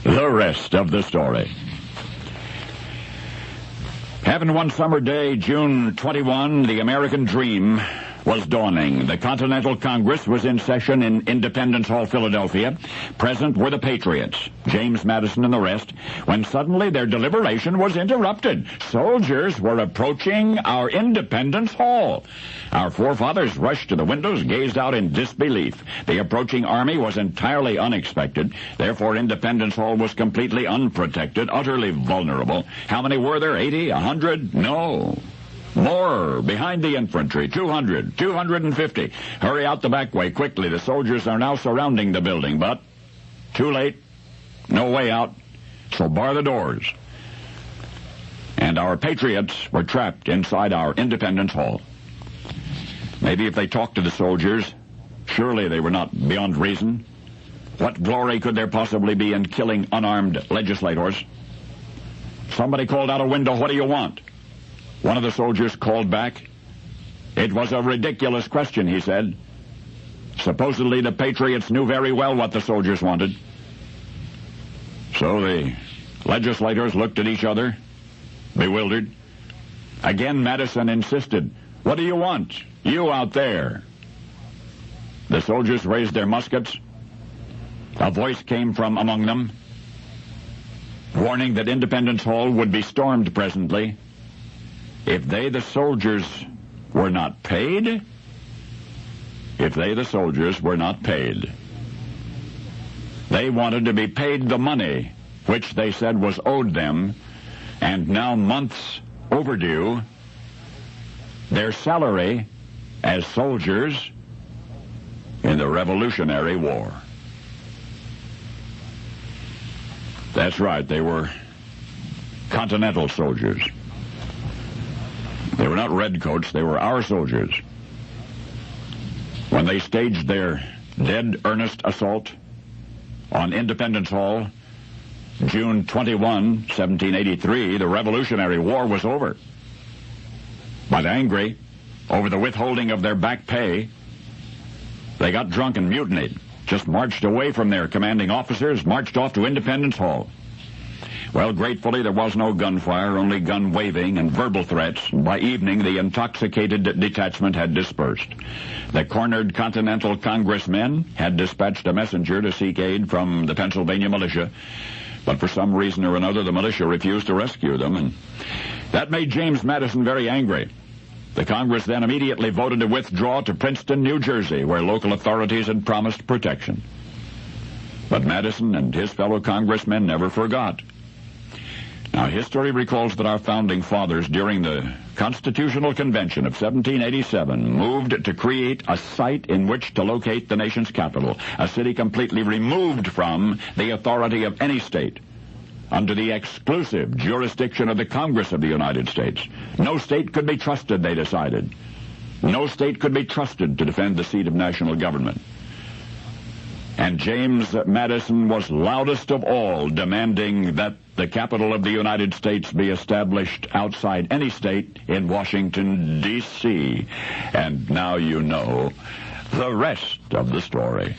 The rest of the story. Having one summer day, June 21, the American dream was dawning. The Continental Congress was in session in Independence Hall, Philadelphia. Present were the Patriots, James Madison and the rest, when suddenly their deliberation was interrupted. Soldiers were approaching our Independence Hall. Our forefathers rushed to the windows, gazed out in disbelief. The approaching army was entirely unexpected. Therefore, Independence Hall was completely unprotected, utterly vulnerable. How many were there? 80? 100? No. More behind the infantry, 200, 250. Hurry out the back way quickly. The soldiers are now surrounding the building, but too late. No way out. So bar the doors. And our patriots were trapped inside our Independence Hall. Maybe if they talked to the soldiers, surely they were not beyond reason. What glory could there possibly be in killing unarmed legislators? Somebody called out a window, "What do you want?" One of the soldiers called back. It was a ridiculous question, he said. Supposedly the patriots knew very well what the soldiers wanted. So the legislators looked at each other, bewildered. Again, Madison insisted, "What do you want? You out there." The soldiers raised their muskets. A voice came from among them, warning that Independence Hall would be stormed presently. If they, the soldiers, were not paid? If they, the soldiers, were not paid. They wanted to be paid the money, which they said was owed them, and now months overdue, their salary as soldiers in the Revolutionary War. That's right, they were Continental soldiers. They were not redcoats, they were our soldiers. When they staged their dead earnest assault on Independence Hall, June 21, 1783, the Revolutionary War was over. But angry over the withholding of their back pay, they got drunk and mutinied, just marched away from their commanding officers, marched off to Independence Hall. Well, gratefully, there was no gunfire, only gun waving and verbal threats. By evening, the intoxicated detachment had dispersed. The cornered Continental Congressmen had dispatched a messenger to seek aid from the Pennsylvania militia, but for some reason or another, the militia refused to rescue them, and that made James Madison very angry. The Congress then immediately voted to withdraw to Princeton, New Jersey, where local authorities had promised protection. But Madison and his fellow congressmen never forgot. Now, history recalls that our founding fathers, during the Constitutional Convention of 1787, moved to create a site in which to locate the nation's capital, a city completely removed from the authority of any state, under the exclusive jurisdiction of the Congress of the United States. No state could be trusted, they decided. No state could be trusted to defend the seat of national government. And James Madison was loudest of all, demanding that the capital of the United States be established outside any state in Washington, D.C. And now you know the rest of the story.